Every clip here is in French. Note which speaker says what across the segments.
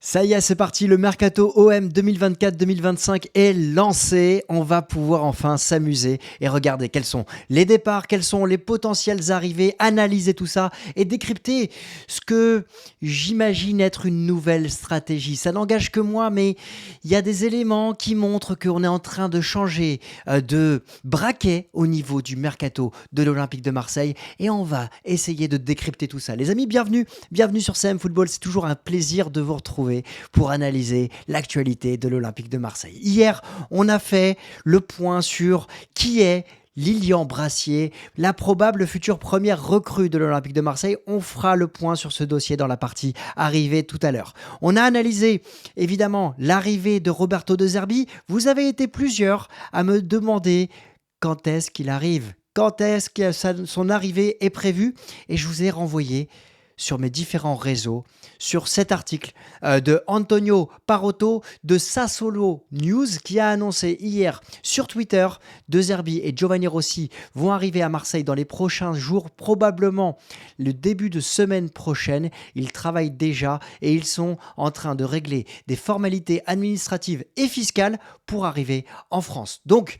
Speaker 1: Ça y est, c'est parti, le Mercato OM 2024-2025 est lancé. On va pouvoir enfin s'amuser et regarder quels sont les départs, quelles sont les potentielles arrivées, analyser tout ça et décrypter ce que j'imagine être une nouvelle stratégie. Ça n'engage que moi, mais il y a des éléments qui montrent qu'on est en train de changer de braquet au niveau du Mercato de l'Olympique de Marseille et on va essayer de décrypter tout ça. Les amis, bienvenue sur CM Football. C'est toujours un plaisir de vous retrouver pour analyser l'actualité de l'Olympique de Marseille. Hier, on a fait le point sur qui est Lilian Brassier, la probable future première recrue de l'Olympique de Marseille. On fera le point sur ce dossier dans la partie arrivée tout à l'heure. On a analysé évidemment l'arrivée de Roberto De Zerbi. Vous avez été plusieurs à me demander quand est-ce qu'il arrive, quand est-ce que son arrivée est prévue, et je vous ai renvoyé sur mes différents réseaux, sur cet article de Antonio Parotto de Sassuolo News qui a annoncé hier sur Twitter De Zerbi et Giovanni Rossi vont arriver à Marseille dans les prochains jours, probablement le début de semaine prochaine. Ils travaillent déjà et ils sont en train de régler des formalités administratives et fiscales pour arriver en France. Donc,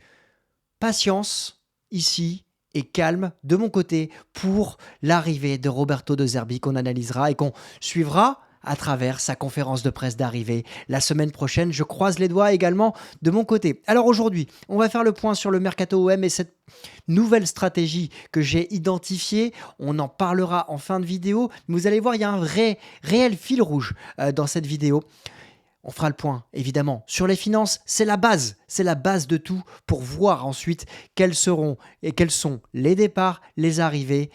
Speaker 1: patience ici et calme de mon côté pour l'arrivée de Roberto De Zerbi qu'on analysera et qu'on suivra à travers sa conférence de presse d'arrivée la semaine prochaine. Je croise les doigts également de mon côté. Alors aujourd'hui, on va faire le point sur le Mercato OM et cette nouvelle stratégie que j'ai identifiée. On en parlera en fin de vidéo. Vous allez voir, il y a un réel fil rouge dans cette vidéo. On fera le point, évidemment, sur les finances. C'est la base de tout pour voir ensuite quels seront et quels sont les départs, les arrivées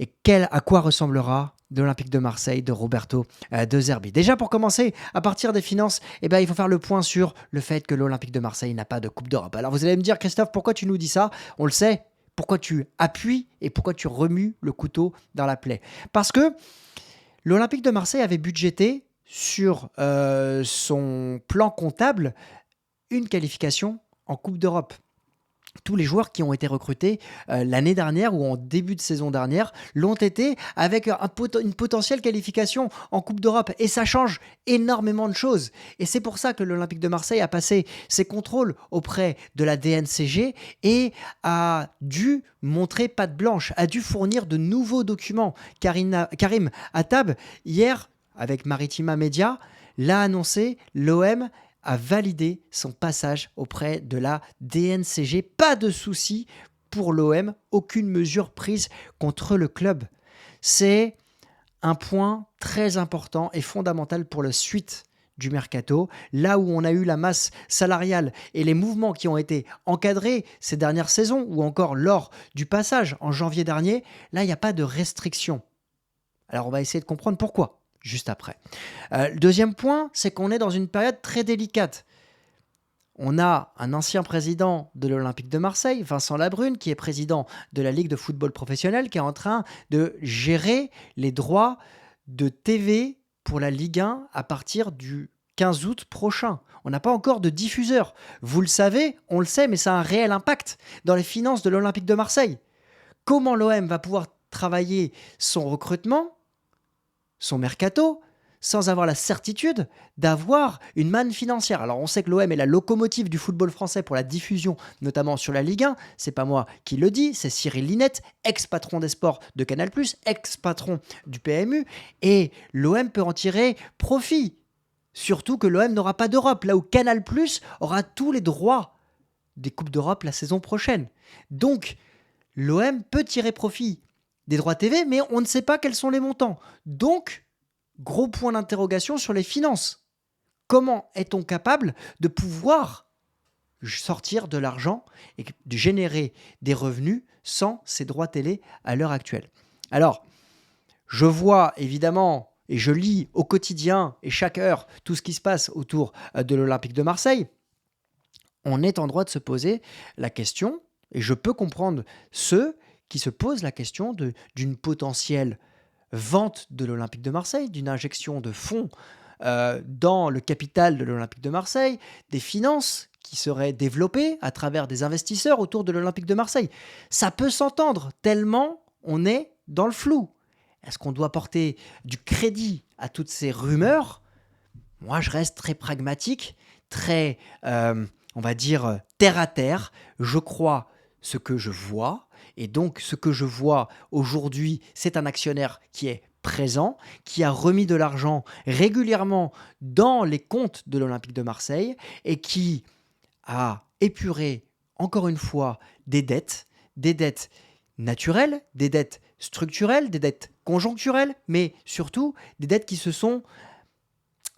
Speaker 1: et à quoi ressemblera l'Olympique de Marseille de Roberto De Zerbi. Déjà, pour commencer, à partir des finances, il faut faire le point sur le fait que l'Olympique de Marseille n'a pas de Coupe d'Europe. Alors vous allez me dire, Christophe, pourquoi tu nous dis ça? On le sait. Pourquoi tu appuies et pourquoi tu remues le couteau dans la plaie? Parce que l'Olympique de Marseille avait budgété sur son plan comptable une qualification en Coupe d'Europe. Tous les joueurs qui ont été recrutés l'année dernière ou en début de saison dernière l'ont été avec une potentielle qualification en Coupe d'Europe. Et ça change énormément de choses. Et c'est pour ça que l'Olympique de Marseille a passé ses contrôles auprès de la DNCG et a dû montrer patte blanche, a dû fournir de nouveaux documents. Karim Attab, hier, avec Maritima Media, l'a annoncé, l'OM a validé son passage auprès de la DNCG. Pas de souci pour l'OM, aucune mesure prise contre le club. C'est un point très important et fondamental pour la suite du mercato, là où on a eu la masse salariale et les mouvements qui ont été encadrés ces dernières saisons ou encore lors du passage en janvier dernier, là il n'y a pas de restriction. Alors on va essayer de comprendre pourquoi juste après. Le deuxième point, c'est qu'on est dans une période très délicate. On a un ancien président de l'Olympique de Marseille, Vincent Labrune, qui est président de la Ligue de football professionnel, qui est en train de gérer les droits de TV pour la Ligue 1 à partir du 15 août prochain. On n'a pas encore de diffuseur. Vous le savez, on le sait, mais ça a un réel impact dans les finances de l'Olympique de Marseille. Comment l'OM va pouvoir travailler son recrutement, son mercato, sans avoir la certitude d'avoir une manne financière. Alors on sait que l'OM est la locomotive du football français pour la diffusion, notamment sur la Ligue 1. C'est pas moi qui le dis, c'est Cyril Linette, ex-patron des sports de Canal+, ex-patron du PMU, et l'OM peut en tirer profit. Surtout que l'OM n'aura pas d'Europe, là où Canal+ aura tous les droits des Coupes d'Europe la saison prochaine. Donc, l'OM peut tirer profit des droits TV, mais on ne sait pas quels sont les montants. Donc, gros point d'interrogation sur les finances. Comment est-on capable de pouvoir sortir de l'argent et de générer des revenus sans ces droits télé à l'heure actuelle? Alors, je vois évidemment et je lis au quotidien et chaque heure tout ce qui se passe autour de l'Olympique de Marseille. On est en droit de se poser la question, et je peux comprendre ceux qui se posent la question d'une potentielle vente de l'Olympique de Marseille, d'une injection de fonds dans le capital de l'Olympique de Marseille, des finances qui seraient développées à travers des investisseurs autour de l'Olympique de Marseille. Ça peut s'entendre tellement on est dans le flou. Est-ce qu'on doit porter du crédit à toutes ces rumeurs? Moi, je reste très pragmatique, très, on va dire, terre à terre. Je crois ce que je vois et donc ce que je vois aujourd'hui, c'est un actionnaire qui est présent, qui a remis de l'argent régulièrement dans les comptes de l'Olympique de Marseille et qui a épuré, encore une fois, des dettes naturelles, des dettes structurelles, des dettes conjoncturelles, mais surtout des dettes qui se sont,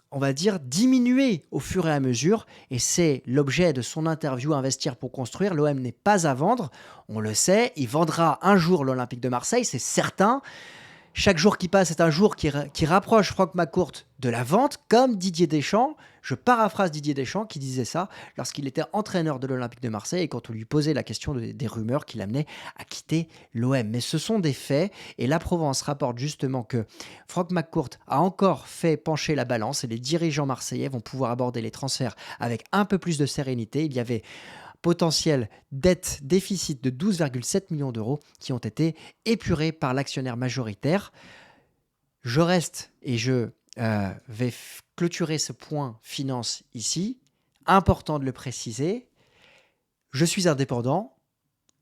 Speaker 1: on va dire, diminuées au fur et à mesure. Et c'est l'objet de son interview Investir pour construire. L'OM n'est pas à vendre, on le sait. Il vendra un jour l'Olympique de Marseille, c'est certain. Chaque jour qui passe est un jour qui rapproche Franck McCourt de la vente, comme Didier Deschamps. Je paraphrase Didier Deschamps qui disait ça lorsqu'il était entraîneur de l'Olympique de Marseille et quand on lui posait la question des rumeurs qui l'amenaient à quitter l'OM. Mais ce sont des faits et la Provence rapporte justement que Franck McCourt a encore fait pencher la balance et les dirigeants marseillais vont pouvoir aborder les transferts avec un peu plus de sérénité. Il y avait potentiel dette déficit de 12,7 millions d'euros qui ont été épurés par l'actionnaire majoritaire. Je reste et je vais clôturer ce point finance ici. Important de le préciser. Je suis indépendant.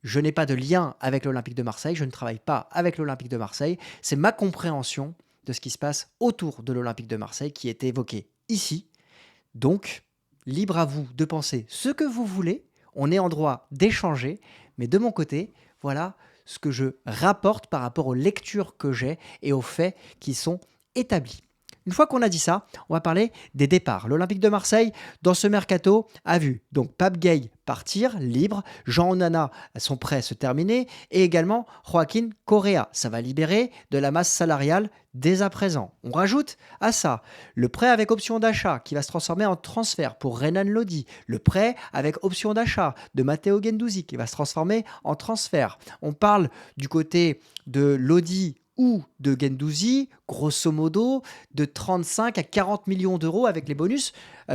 Speaker 1: Je n'ai pas de lien avec l'Olympique de Marseille. Je ne travaille pas avec l'Olympique de Marseille. C'est ma compréhension de ce qui se passe autour de l'Olympique de Marseille qui est évoquée ici. Donc, libre à vous de penser ce que vous voulez. On est en droit d'échanger, mais de mon côté, voilà ce que je rapporte par rapport aux lectures que j'ai et aux faits qui sont établis. Une fois qu'on a dit ça, on va parler des départs. L'Olympique de Marseille, dans ce mercato, a vu donc Pape Gueye partir, libre, Jean Onana, son prêt se terminer, et également Joaquin Correa. Ça va libérer de la masse salariale dès à présent. On rajoute à ça le prêt avec option d'achat qui va se transformer en transfert pour Renan Lodi, le prêt avec option d'achat de Matteo Guendouzi qui va se transformer en transfert. On parle du côté de Lodi ou de Guendouzi, grosso modo, de 35 à 40 millions d'euros avec les bonus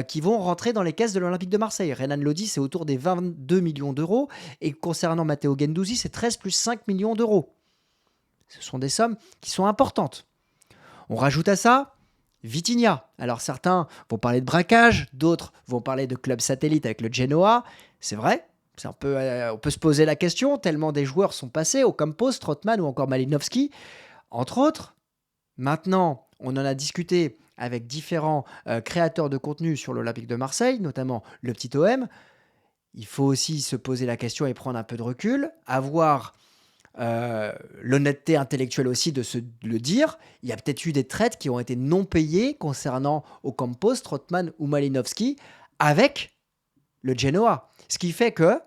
Speaker 1: qui vont rentrer dans les caisses de l'Olympique de Marseille. Renan Lodi, c'est autour des 22 millions d'euros. Et concernant Matteo Guendouzi, c'est 13 plus 5 millions d'euros. Ce sont des sommes qui sont importantes. On rajoute à ça Vitinha. Alors certains vont parler de braquage, d'autres vont parler de club satellite avec le Genoa. C'est vrai, on peut se poser la question, tellement des joueurs sont passés, Ocampos, Strootman ou encore Malinowski. Entre autres, maintenant, on en a discuté avec différents créateurs de contenu sur l'Olympique de Marseille, notamment le petit OM. Il faut aussi se poser la question et prendre un peu de recul, avoir l'honnêteté intellectuelle aussi de se le dire. Il y a peut-être eu des traites qui ont été non payées concernant Ocampos, Strootman ou Malinowski avec le Genoa. Ce qui fait que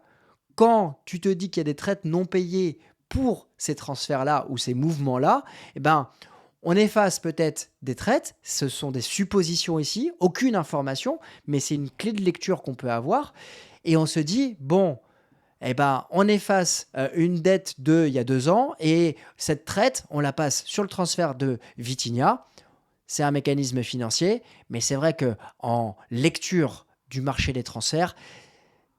Speaker 1: quand tu te dis qu'il y a des traites non payées pour ces transferts-là ou ces mouvements-là, eh ben, on efface peut-être des traites. Ce sont des suppositions ici, aucune information, mais c'est une clé de lecture qu'on peut avoir. Et on se dit, bon, eh ben, on efface une dette il y a 2 ans et cette traite, on la passe sur le transfert de Vitinha. C'est un mécanisme financier, mais c'est vrai qu'en lecture du marché des transferts,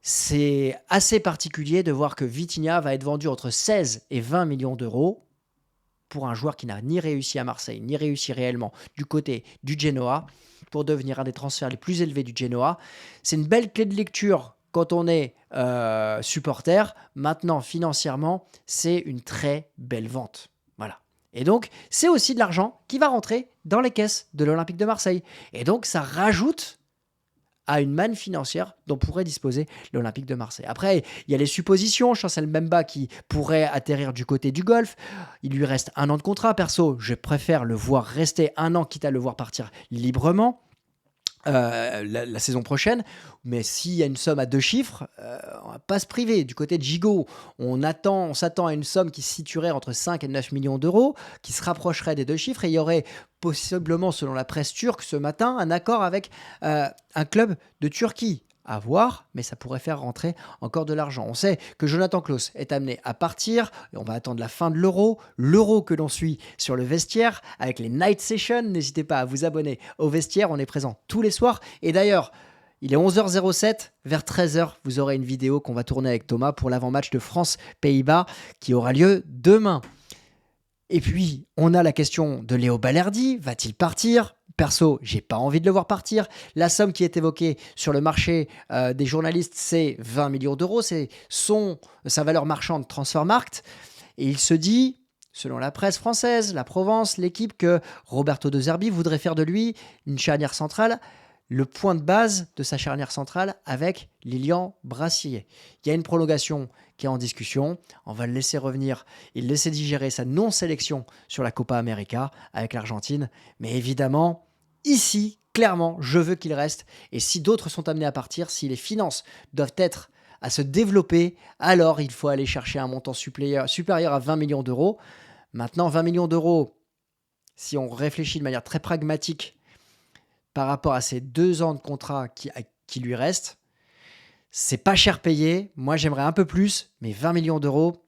Speaker 1: c'est assez particulier de voir que Vitinha va être vendu entre 16 et 20 millions d'euros pour un joueur qui n'a ni réussi à Marseille, ni réussi réellement du côté du Genoa, pour devenir un des transferts les plus élevés du Genoa. C'est une belle clé de lecture quand on est supporter. Maintenant, financièrement, c'est une très belle vente. Voilà. Et donc, c'est aussi de l'argent qui va rentrer dans les caisses de l'Olympique de Marseille. Et donc, ça rajoute à une manne financière dont pourrait disposer l'Olympique de Marseille. Après, il y a les suppositions. Chancel Mbemba qui pourrait atterrir du côté du golf. Il lui reste 1 an de contrat. Perso, je préfère le voir rester 1 an, quitte à le voir partir librement la saison prochaine. Mais s'il y a une somme à 2 chiffres, on ne va pas se priver. Du côté de Gigot, on s'attend à une somme qui se situerait entre 5 et 9 millions d'euros, qui se rapprocherait des 2 chiffres. Et il y aurait possiblement, selon la presse turque ce matin, un accord avec un club de Turquie. À voir, mais ça pourrait faire rentrer encore de l'argent. On sait que Jonathan Klaus est amené à partir, et on va attendre la fin de l'Euro que l'on suit sur le vestiaire, avec les Night Sessions. N'hésitez pas à vous abonner au vestiaire, on est présent tous les soirs. Et d'ailleurs, il est 11h07, vers 13h, vous aurez une vidéo qu'on va tourner avec Thomas pour l'avant-match de France-Pays-Bas, qui aura lieu demain. Et puis, on a la question de Léo Balerdi. Va-t-il partir ? Perso, j'ai pas envie de le voir partir. La somme qui est évoquée sur le marché des journalistes, c'est 20 millions d'euros. C'est sa valeur marchande Transfermarkt. Et il se dit, selon la presse française, la Provence, l'équipe, que Roberto De Zerbi voudrait faire de lui une charnière centrale, le point de base de sa charnière centrale avec Lilian Brassier. Il y a une prolongation qui est en discussion. On va le laisser revenir et le laisser digérer sa non-sélection sur la Copa América avec l'Argentine. Mais évidemment, ici, clairement, je veux qu'il reste. Et si d'autres sont amenés à partir, si les finances doivent être à se développer, alors il faut aller chercher un montant supérieur à 20 millions d'euros. Maintenant, 20 millions d'euros, si on réfléchit de manière très pragmatique par rapport à ces 2 ans de contrat qui lui restent, c'est pas cher payé. Moi, j'aimerais un peu plus, mais 20 millions d'euros,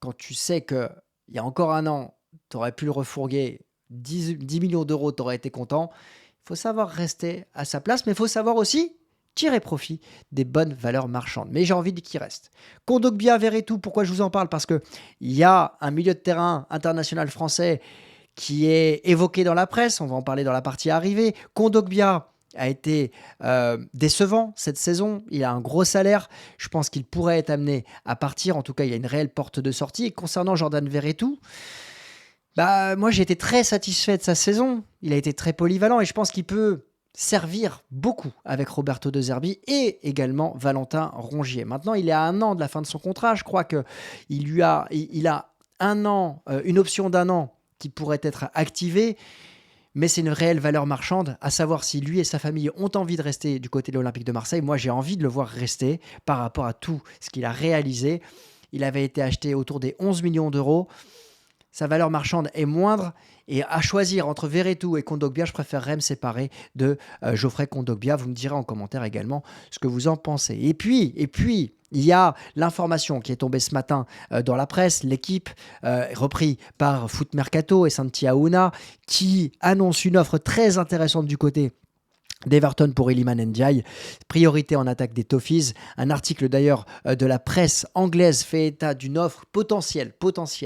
Speaker 1: quand tu sais qu'il y a encore un an, tu aurais pu le refourguer 10 millions d'euros, tu aurais été content. Il faut savoir rester à sa place, mais il faut savoir aussi tirer profit des bonnes valeurs marchandes. Mais j'ai envie qu'il reste. Kondogbia, Verretou, pourquoi je vous en parle? Parce qu'il y a un milieu de terrain international français qui est évoqué dans la presse. On va en parler dans la partie arrivée. Kondogbia a été décevant cette saison. Il a un gros salaire. Je pense qu'il pourrait être amené à partir. En tout cas, il y a une réelle porte de sortie. Et concernant Jordan Verretou, moi, j'ai été très satisfait de sa saison. Il a été très polyvalent et je pense qu'il peut servir beaucoup avec Roberto De Zerbi et également Valentin Rongier. Maintenant, il est à 1 an de la fin de son contrat. Je crois qu'il a 1 an, une option d'1 an qui pourrait être activée, mais c'est une réelle valeur marchande, à savoir si lui et sa famille ont envie de rester du côté de l'Olympique de Marseille. Moi, j'ai envie de le voir rester par rapport à tout ce qu'il a réalisé. Il avait été acheté autour des 11 millions d'euros. Sa valeur marchande est moindre. Et à choisir entre Verretou et Kondogbia, je préférerais me séparer de Geoffrey Kondogbia. Vous me direz en commentaire également ce que vous en pensez. Et puis, il y a l'information qui est tombée ce matin dans la presse, l'équipe repris par Foot Mercato et Santi Aouna, qui annonce une offre très intéressante du côté d'Everton pour Iliman Ndiaye, priorité en attaque des Toffees. Un article d'ailleurs de la presse anglaise fait état d'une offre potentielle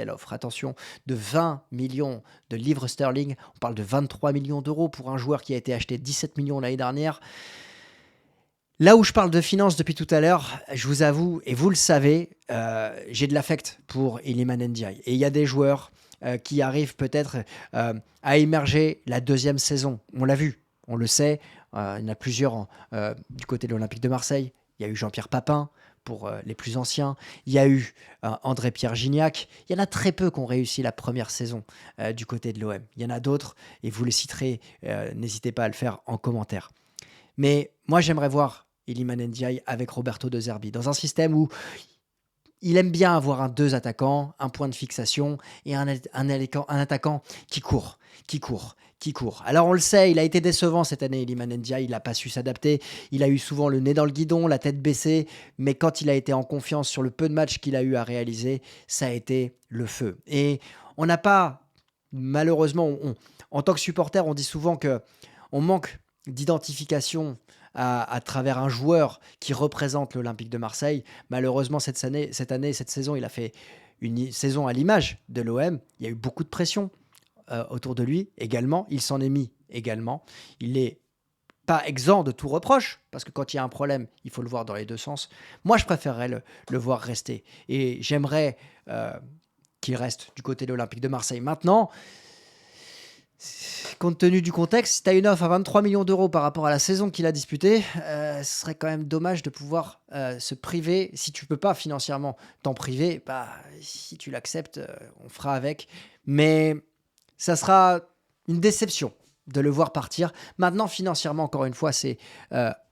Speaker 1: offre, attention, de 20 millions de livres sterling. On parle de 23 millions d'euros pour un joueur qui a été acheté 17 millions l'année dernière. Là où je parle de finances depuis tout à l'heure, je vous avoue, et vous le savez, j'ai de l'affect pour Iliman Ndiaye. Et il y a des joueurs qui arrivent peut-être à émerger la 2e saison. On l'a vu, on le sait. Il y en a plusieurs du côté de l'Olympique de Marseille. Il y a eu Jean-Pierre Papin pour les plus anciens. Il y a eu André-Pierre Gignac. Il y en a très peu qui ont réussi la première saison du côté de l'OM. Il y en a d'autres et vous les citerez. N'hésitez pas à le faire en commentaire. Mais moi, j'aimerais voir Iliman Ndiaye avec Roberto De Zerbi dans un système où il aime bien avoir 2 attaquants, un point de fixation et un attaquant qui court. Alors on le sait, il a été décevant cette année, Iliman Ndiaye, il n'a pas su s'adapter, il a eu souvent le nez dans le guidon, la tête baissée, mais quand il a été en confiance sur le peu de matchs qu'il a eu à réaliser, ça a été le feu. Et on n'a pas, malheureusement, en tant que supporter, on dit souvent qu'on manque d'identification à travers un joueur qui représente l'Olympique de Marseille. Malheureusement, cette saison, il a fait une saison à l'image de l'OM. Il y a eu beaucoup de pression autour de lui également. Il s'en est mis également. Il n'est pas exempt de tout reproche, parce que quand il y a un problème, il faut le voir dans les 2 sens. Moi, je préférerais le voir rester. Et j'aimerais qu'il reste du côté de l'Olympique de Marseille. Maintenant, compte tenu du contexte, si tu as une offre à 23 millions d'euros par rapport à la saison qu'il a disputée, ce serait quand même dommage de pouvoir se priver. Si tu ne peux pas financièrement t'en priver, si tu l'acceptes, on fera avec. Mais ça sera une déception de le voir partir. Maintenant, financièrement, encore une fois, c'est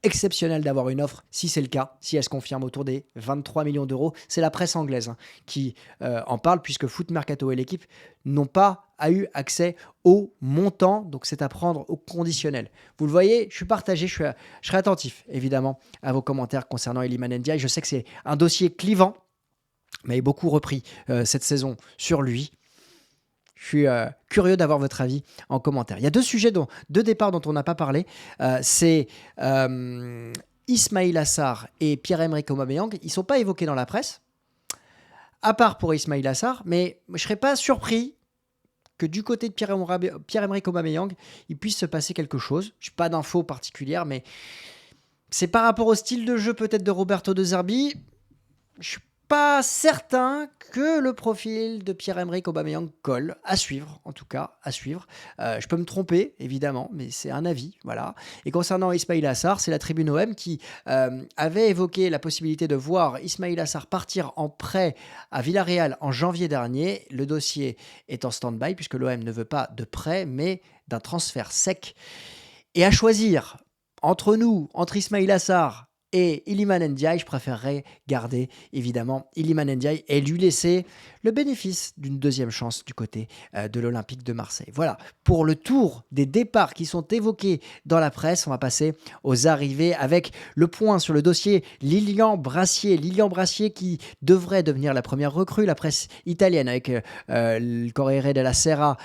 Speaker 1: exceptionnel d'avoir une offre, si c'est le cas, si elle se confirme autour des 23 millions d'euros. C'est la presse anglaise qui en parle, puisque Foot Mercato et l'équipe n'ont pas eu accès au montant, donc c'est à prendre au conditionnel. Vous le voyez, je suis partagé, je serai attentif, évidemment, à vos commentaires concernant Iliman Ndiaye. Je sais que c'est un dossier clivant, mais beaucoup repris cette saison sur lui. Je suis curieux d'avoir votre avis en commentaire. Il y a 2 départs dont on n'a pas parlé. C'est Ismaïla Sarr et Pierre-Emerick Aubameyang. Ils ne sont pas évoqués dans la presse, à part pour Ismaïla Sarr, mais je ne serais pas surpris que du côté de Pierre-Emerick Aubameyang, il puisse se passer quelque chose. Je n'ai pas d'infos particulières, mais c'est par rapport au style de jeu peut-être de Roberto De Zerbi. Je suis pas certain que le profil de Pierre-Emerick Aubameyang colle. À suivre, en tout cas, à suivre. Je peux me tromper, évidemment, mais c'est un avis, voilà. Et concernant Ismaïla Sarr, c'est la tribune OM qui avait évoqué la possibilité de voir Ismaïla Sarr partir en prêt à Villarreal en janvier dernier. Le dossier est en stand-by, puisque l'OM ne veut pas de prêt, mais d'un transfert sec. Et à choisir entre nous, entre Ismaïla Sarr et Iliman Ndiaye, je préférerais garder évidemment Iliman Ndiaye et lui laisser le bénéfice d'une deuxième chance du côté de l'Olympique de Marseille. Voilà, pour le tour des départs qui sont évoqués dans la presse, on va passer aux arrivées avec le point sur le dossier Lilian Brassier. Lilian Brassier qui devrait devenir la première recrue. La presse italienne avec le Corriere della Sera,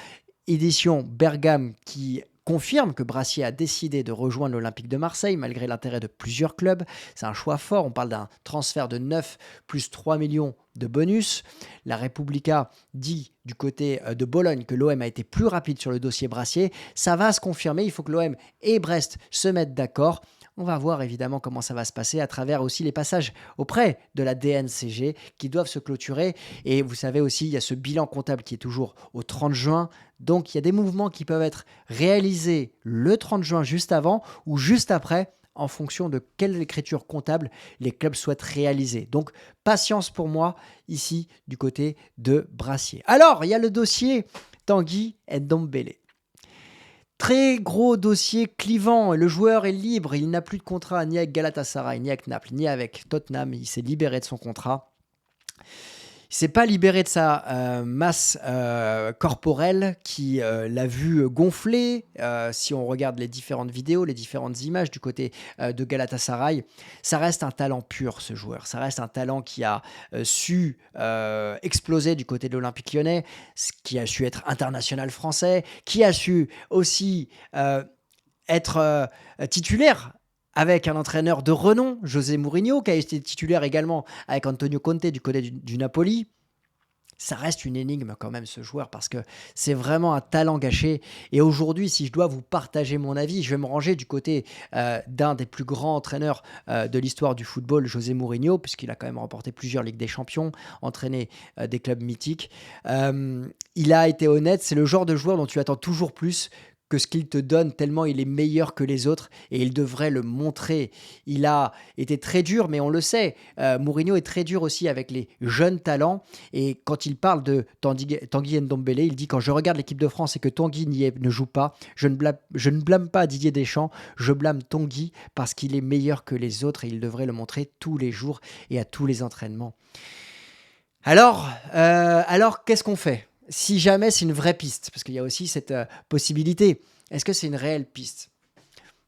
Speaker 1: édition Bergame, qui confirme que Brassier a décidé de rejoindre l'Olympique de Marseille malgré l'intérêt de plusieurs clubs. C'est un choix fort, on parle d'un transfert de 9 plus 3 millions de bonus. La Repubblica dit du côté de Bologne que l'OM a été plus rapide sur le dossier Brassier. Ça va se confirmer, il faut que l'OM et Brest se mettent d'accord. On va voir évidemment comment ça va se passer à travers aussi les passages auprès de la DNCG qui doivent se clôturer. Et vous savez aussi, il y a ce bilan comptable qui est toujours au 30 juin. Donc il y a des mouvements qui peuvent être réalisés le 30 juin juste avant ou juste après en fonction de quelle écriture comptable les clubs souhaitent réaliser. Donc patience pour moi ici du côté de Brassier. Alors il y a le dossier Tanguy Ndombele. Très gros dossier clivant, le joueur est libre, il n'a plus de contrat ni avec Galatasaray, ni avec Naples, ni avec Tottenham, il s'est libéré de son contrat. Il ne s'est pas libéré de sa masse corporelle qui l'a vu gonfler. Si on regarde les différentes vidéos, les différentes images du côté de Galatasaray, ça reste un talent pur ce joueur. Ça reste un talent qui a su exploser du côté de l'Olympique Lyonnais, qui a su être international français, qui a su aussi être titulaire avec un entraîneur de renom, José Mourinho, qui a été titulaire également avec Antonio Conte du côté du Napoli. Ça reste une énigme quand même ce joueur parce que c'est vraiment un talent gâché. Et aujourd'hui, si je dois vous partager mon avis, je vais me ranger du côté d'un des plus grands entraîneurs de l'histoire du football, José Mourinho, puisqu'il a quand même remporté plusieurs Ligues des Champions, entraîné des clubs mythiques. Il a été honnête, c'est le genre de joueur dont tu attends toujours plus que ce qu'il te donne, tellement il est meilleur que les autres et il devrait le montrer. Il a été très dur, mais on le sait, Mourinho est très dur aussi avec les jeunes talents et quand il parle de Tanguy Ndombele, il dit: quand je regarde l'équipe de France et que Tanguy ne joue pas, je ne blâme pas Didier Deschamps, je blâme Tanguy parce qu'il est meilleur que les autres et il devrait le montrer tous les jours et à tous les entraînements. Alors qu'est-ce qu'on fait ? Si jamais c'est une vraie piste, parce qu'il y a aussi cette possibilité, est-ce que c'est une réelle piste ?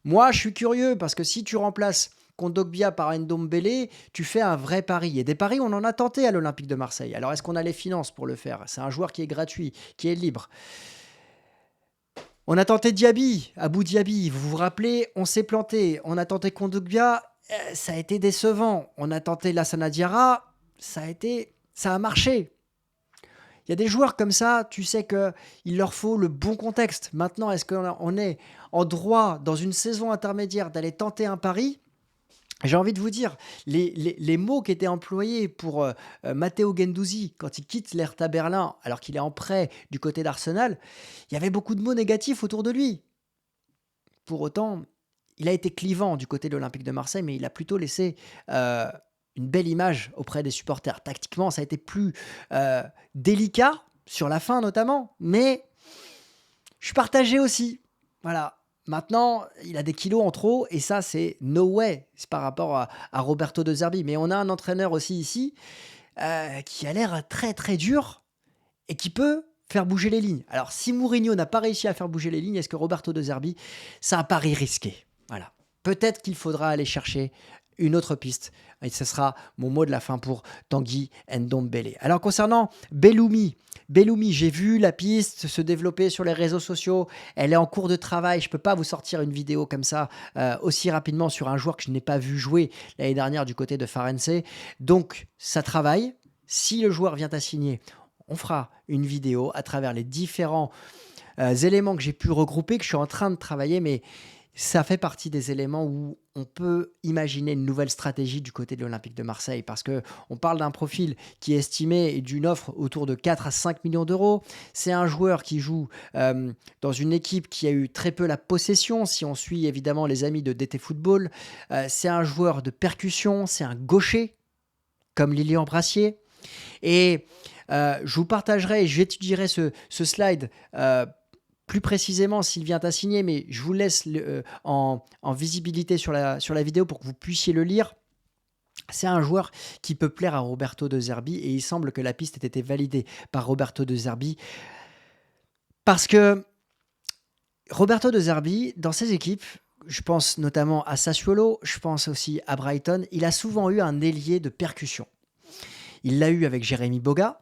Speaker 1: Moi, je suis curieux, parce que si tu remplaces Kondogbia par Ndombele, tu fais un vrai pari. Et des paris, on en a tenté à l'Olympique de Marseille. Alors, est-ce qu'on a les finances pour le faire ? C'est un joueur qui est gratuit, qui est libre. On a tenté Diaby, Abou Diaby, vous vous rappelez, on s'est planté. On a tenté Kondogbia, ça a été décevant. On a tenté Lassana Diarra, ça a marché. Il y a des joueurs comme ça, tu sais qu'il leur faut le bon contexte. Maintenant, est-ce qu'on est en droit, dans une saison intermédiaire, d'aller tenter un pari ? J'ai envie de vous dire, les mots qui étaient employés pour Matteo Guendouzi quand il quitte l'Hertha Berlin, alors qu'il est en prêt du côté d'Arsenal, il y avait beaucoup de mots négatifs autour de lui. Pour autant, il a été clivant du côté de l'Olympique de Marseille, mais il a plutôt laissé une belle image auprès des supporters. Tactiquement, ça a été plus délicat, sur la fin notamment, mais je suis partagé aussi. Voilà. Maintenant, il a des kilos en trop, et ça, c'est no way. C'est par rapport à Roberto De Zerbi. Mais on a un entraîneur aussi ici qui a l'air très très dur et qui peut faire bouger les lignes. Alors, si Mourinho n'a pas réussi à faire bouger les lignes, est-ce que Roberto De Zerbi, c'est un pari risqué ? Voilà. Peut-être qu'il faudra aller chercher une autre piste. Et ce sera mon mot de la fin pour Tanguy Ndombele. Alors, concernant Belloumi, j'ai vu la piste se développer sur les réseaux sociaux. Elle est en cours de travail. Je ne peux pas vous sortir une vidéo comme ça aussi rapidement sur un joueur que je n'ai pas vu jouer l'année dernière du côté de Farense. Donc, ça travaille. Si le joueur vient à signer, On fera une vidéo à travers les différents éléments que j'ai pu regrouper, que je suis en train de travailler, mais ça fait partie des éléments où on peut imaginer une nouvelle stratégie du côté de l'Olympique de Marseille parce que on parle d'un profil qui est estimé et d'une offre autour de 4 à 5 millions d'euros. C'est un joueur qui joue dans une équipe qui a eu très peu la possession, si on suit évidemment les amis de DT Football. C'est un joueur de percussion, c'est un gaucher comme Lilian Brassier. Et je vous partagerai, je étudierai ce slide plus précisément s'il vient à signer, mais je vous laisse en visibilité sur la vidéo pour que vous puissiez le lire. C'est un joueur qui peut plaire à Roberto De Zerbi et il semble que la piste ait été validée par Roberto De Zerbi parce que Roberto De Zerbi, dans ses équipes, je pense notamment à Sassuolo, je pense aussi à Brighton, il a souvent eu un ailier de percussion. Il l'a eu avec Jérémy Boga,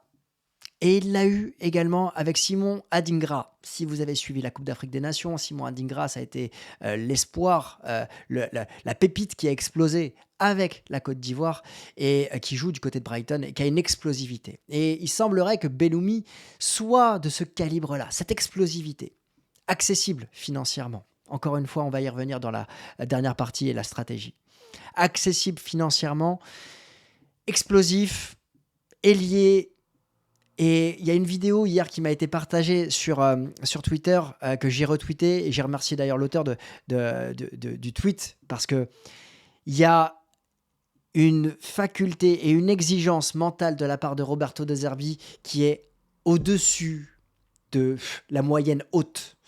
Speaker 1: et il l'a eu également avec Simon Adingra. Si vous avez suivi la Coupe d'Afrique des Nations, Simon Adingra, ça a été l'espoir, la pépite qui a explosé avec la Côte d'Ivoire et qui joue du côté de Brighton et qui a une explosivité. Et il semblerait que Belloumi soit de ce calibre-là, cette explosivité, accessible financièrement. Encore une fois, on va y revenir dans la dernière partie et la stratégie. Accessible financièrement, explosif, ailier. Et il y a une vidéo hier qui m'a été partagée sur Twitter que j'ai retweetée et j'ai remercié d'ailleurs l'auteur du tweet parce qu'il y a une faculté et une exigence mentale de la part de Roberto De Zerbi qui est au-dessus de la moyenne haute.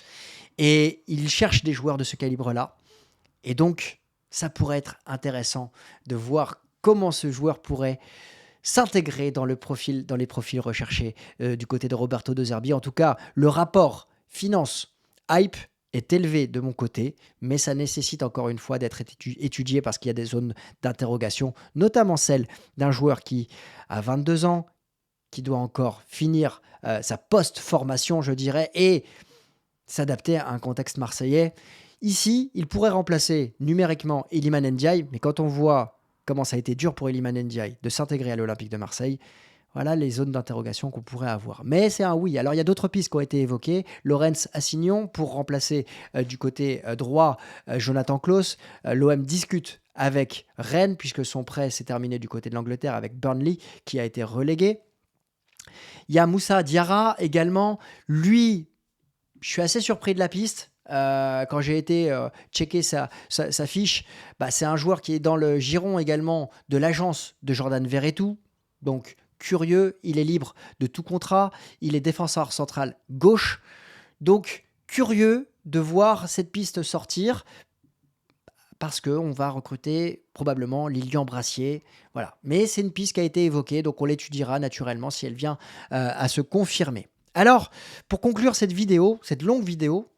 Speaker 1: Et il cherche des joueurs de ce calibre-là. Et donc, ça pourrait être intéressant de voir comment ce joueur pourrait s'intégrer dans les profils recherchés du côté de Roberto De Zerbi. En tout cas, le rapport finance-hype est élevé de mon côté, mais ça nécessite encore une fois d'être étudié parce qu'il y a des zones d'interrogation, notamment celle d'un joueur qui a 22 ans, qui doit encore finir sa post-formation, je dirais, et s'adapter à un contexte marseillais. Ici, il pourrait remplacer numériquement Iliman Ndiaye, mais quand on voit comment ça a été dur pour Iliman Ndiaye de s'intégrer à l'Olympique de Marseille, voilà les zones d'interrogation qu'on pourrait avoir. Mais c'est un oui. Alors, il y a d'autres pistes qui ont été évoquées. Lorenz Assignon pour remplacer du côté droit Jonathan Klaus. L'OM discute avec Rennes, puisque son prêt s'est terminé du côté de l'Angleterre avec Burnley, qui a été relégué. Il y a Moussa Diarra également. Lui, je suis assez surpris de la piste. Quand j'ai été checker sa fiche, c'est un joueur qui est dans le giron également de l'agence de Jordan Verretou. Donc, curieux, il est libre de tout contrat. Il est défenseur central gauche. Donc, curieux de voir cette piste sortir parce qu'on va recruter probablement Lilian Brassier. Voilà. Mais c'est une piste qui a été évoquée, donc on l'étudiera naturellement si elle vient à se confirmer. Alors, pour conclure cette vidéo, cette longue vidéo,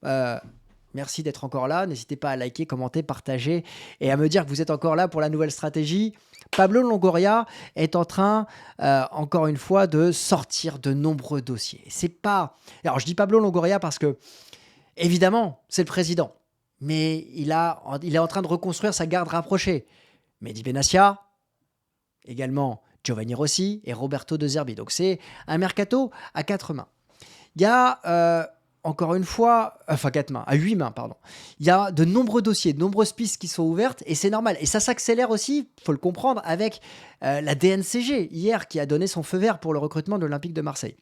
Speaker 1: merci d'être encore là. N'hésitez pas à liker, commenter, partager et à me dire que vous êtes encore là pour la nouvelle stratégie. Pablo Longoria est en train, encore une fois, de sortir de nombreux dossiers. C'est pas... Alors, je dis Pablo Longoria parce que, évidemment, c'est le président. Mais il est en train de reconstruire sa garde rapprochée. Mehdi Benassia, également Giovanni Rossi et Roberto De Zerbi. Donc, c'est un mercato à 4 mains. Il y a, encore une fois, enfin 4 mains, à 8 mains, pardon. Il y a de nombreux dossiers, de nombreuses pistes qui sont ouvertes et c'est normal. Et ça s'accélère aussi, il faut le comprendre, avec la DNCG, hier, qui a donné son feu vert pour le recrutement de l'Olympique de Marseille.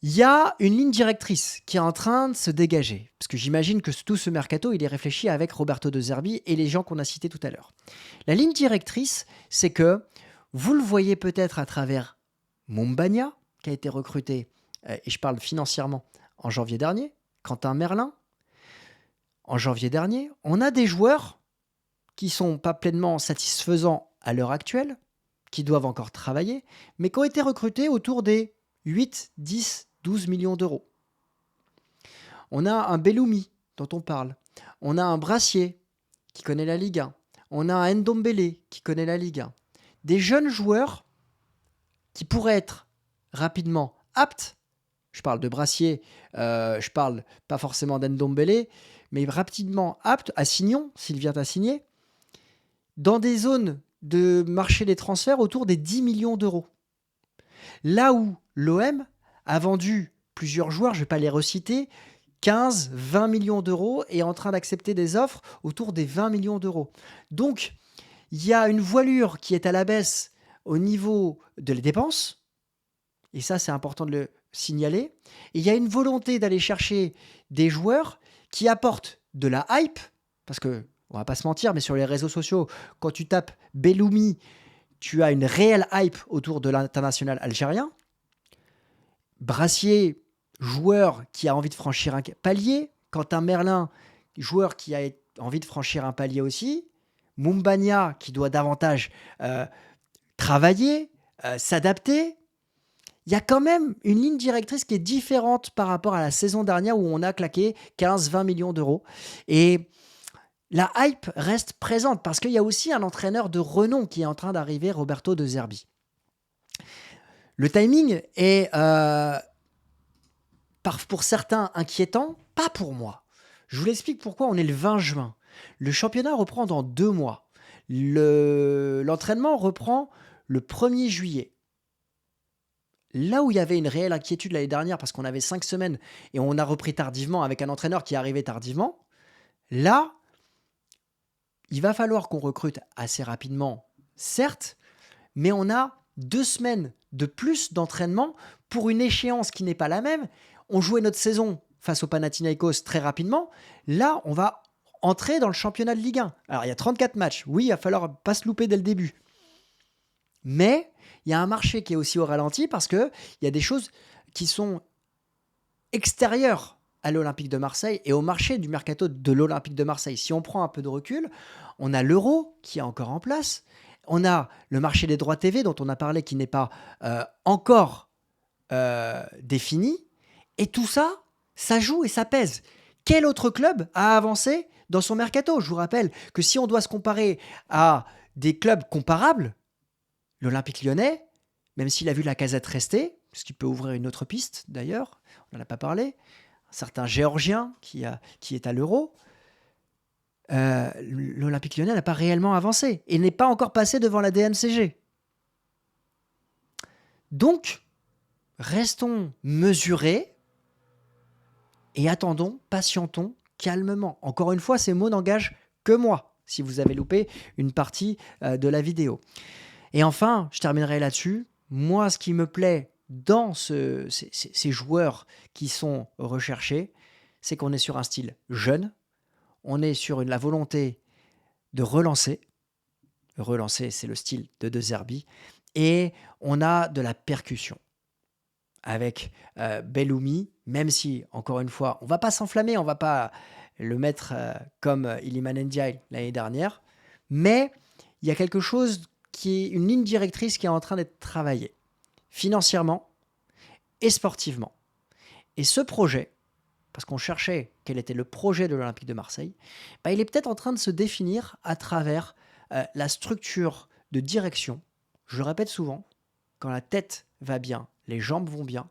Speaker 1: Il y a une ligne directrice qui est en train de se dégager, parce que j'imagine que tout ce mercato, il est réfléchi avec Roberto De Zerbi et les gens qu'on a cités tout à l'heure. La ligne directrice, c'est que, vous le voyez peut-être à travers Mumbagna, qui a été recruté, et je parle financièrement, en janvier dernier, Quentin Merlin, en janvier dernier, on a des joueurs qui ne sont pas pleinement satisfaisants à l'heure actuelle, qui doivent encore travailler, mais qui ont été recrutés autour des 8, 10, 12 millions d'euros. On a un Belloumi, dont on parle. On a un Brassier, qui connaît la Ligue 1. On a un Ndombele, qui connaît la Ligue 1. Des jeunes joueurs qui pourraient être rapidement aptes. Je parle de Brassier, je parle pas forcément d'Ndombele, mais rapidement aptes à Signon, s'il vient à signer, dans des zones de marché des transferts autour des 10 millions d'euros. Là où l'OM a vendu plusieurs joueurs, je ne vais pas les reciter, 15, 20 millions d'euros et est en train d'accepter des offres autour des 20 millions d'euros. Donc, il y a une voilure qui est à la baisse au niveau de les dépenses, et ça, c'est important de le signaler. Et il y a une volonté d'aller chercher des joueurs qui apportent de la hype, parce que, on va pas se mentir, mais sur les réseaux sociaux, quand tu tapes Belloumi, tu as une réelle hype autour de l'international algérien. Brassier, joueur qui a envie de franchir un palier. Quentin Merlin, joueur qui a envie de franchir un palier aussi. Mumbagna, qui doit davantage travailler, s'adapter. Il y a quand même une ligne directrice qui est différente par rapport à la saison dernière où on a claqué 15-20 millions d'euros. Et la hype reste présente parce qu'il y a aussi un entraîneur de renom qui est en train d'arriver, Roberto De Zerbi. Le timing est, pour certains, inquiétant, pas pour moi. Je vous l'explique pourquoi. On est le 20 juin. Le championnat reprend dans 2 mois. L'entraînement reprend le 1er juillet. Là où il y avait une réelle inquiétude l'année dernière parce qu'on avait 5 semaines et on a repris tardivement avec un entraîneur qui est arrivé tardivement, là, il va falloir qu'on recrute assez rapidement, certes, mais on a 2 semaines de plus d'entraînement pour une échéance qui n'est pas la même. On jouait notre saison face au Panathinaikos très rapidement. Là, on va entrer dans le championnat de Ligue 1. Alors, il y a 34 matchs. Oui, il va falloir pas se louper dès le début. Mais il y a un marché qui est aussi au ralenti parce qu'il y a des choses qui sont extérieures à l'Olympique de Marseille et au marché du mercato de l'Olympique de Marseille. Si on prend un peu de recul, on a l'euro qui est encore en place. On a le marché des droits TV dont on a parlé qui n'est pas encore défini. Et tout ça, ça joue et ça pèse. Quel autre club a avancé dans son mercato ? Je vous rappelle que si on doit se comparer à des clubs comparables, l'Olympique lyonnais, même s'il a vu la Lacazette rester, ce qui peut ouvrir une autre piste d'ailleurs, on n'en a pas parlé, un certain Géorgien qui est à l'Euro, l'Olympique lyonnais n'a pas réellement avancé et n'est pas encore passé devant la DNCG. Donc, restons mesurés et attendons, patientons calmement. Encore une fois, ces mots n'engagent que moi, si vous avez loupé une partie de la vidéo. Et enfin, je terminerai là-dessus. Moi, ce qui me plaît dans ces joueurs qui sont recherchés, c'est qu'on est sur un style jeune, on est sur la volonté de relancer. Relancer, c'est le style de De Zerbi. Et on a de la percussion avec Belloumi, même si, encore une fois, on ne va pas s'enflammer, on ne va pas le mettre comme Iliman Ndiaye l'année dernière, mais il y a quelque chose qui est une ligne directrice qui est en train d'être travaillée, financièrement et sportivement. Et ce projet, parce qu'on cherchait quel était le projet de l'Olympique de Marseille, il est peut-être en train de se définir à travers la structure de direction. Je le répète souvent, quand la tête va bien, les jambes vont bien.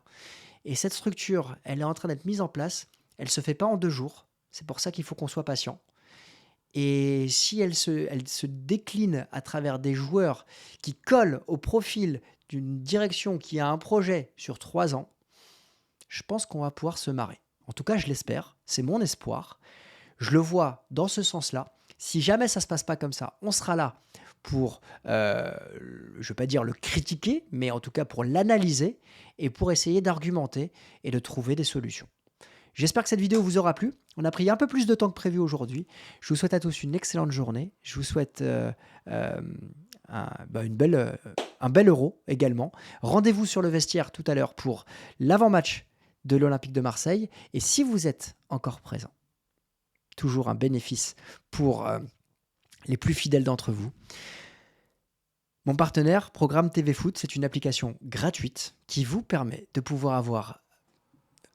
Speaker 1: Et cette structure, elle est en train d'être mise en place. Elle ne se fait pas en 2 jours. C'est pour ça qu'il faut qu'on soit patient. Et si elle se décline à travers des joueurs qui collent au profil d'une direction qui a un projet sur 3 ans, je pense qu'on va pouvoir se marrer. En tout cas, je l'espère. C'est mon espoir. Je le vois dans ce sens-là. Si jamais ça ne se passe pas comme ça, on sera là pour, je ne vais pas dire le critiquer, mais en tout cas pour l'analyser et pour essayer d'argumenter et de trouver des solutions. J'espère que cette vidéo vous aura plu. On a pris un peu plus de temps que prévu aujourd'hui. Je vous souhaite à tous une excellente journée. Je vous souhaite un bel Euro également. Rendez-vous sur le vestiaire tout à l'heure pour l'avant-match de l'Olympique de Marseille. Et si vous êtes encore présent, toujours un bénéfice pour les plus fidèles d'entre vous. Mon partenaire, Programme TV Foot, c'est une application gratuite qui vous permet de pouvoir avoir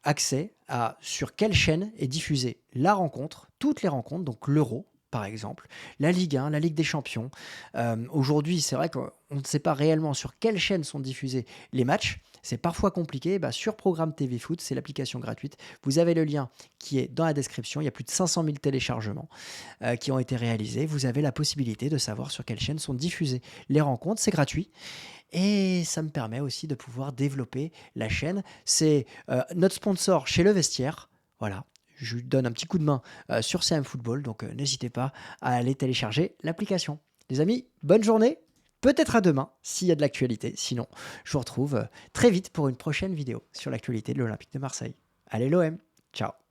Speaker 1: accès à sur quelle chaîne est diffusée la rencontre, toutes les rencontres, donc l'Euro par exemple, la Ligue 1, la Ligue des Champions. Aujourd'hui, c'est vrai qu'on ne sait pas réellement sur quelle chaîne sont diffusés les matchs. c'est parfois compliqué, bah, sur Programme TV Foot, c'est l'application gratuite. Vous avez le lien qui est dans la description. Il y a plus de 500 000 téléchargements qui ont été réalisés. Vous avez la possibilité de savoir sur quelle chaîne sont diffusées les rencontres. C'est gratuit. Et ça me permet aussi de pouvoir développer la chaîne. C'est notre sponsor chez Le Vestiaire. Voilà, je lui donne un petit coup de main sur CM Football, donc n'hésitez pas à aller télécharger l'application. Les amis, bonne journée, peut-être à demain s'il y a de l'actualité. Sinon, je vous retrouve très vite pour une prochaine vidéo sur l'actualité de l'Olympique de Marseille. Allez l'OM, ciao.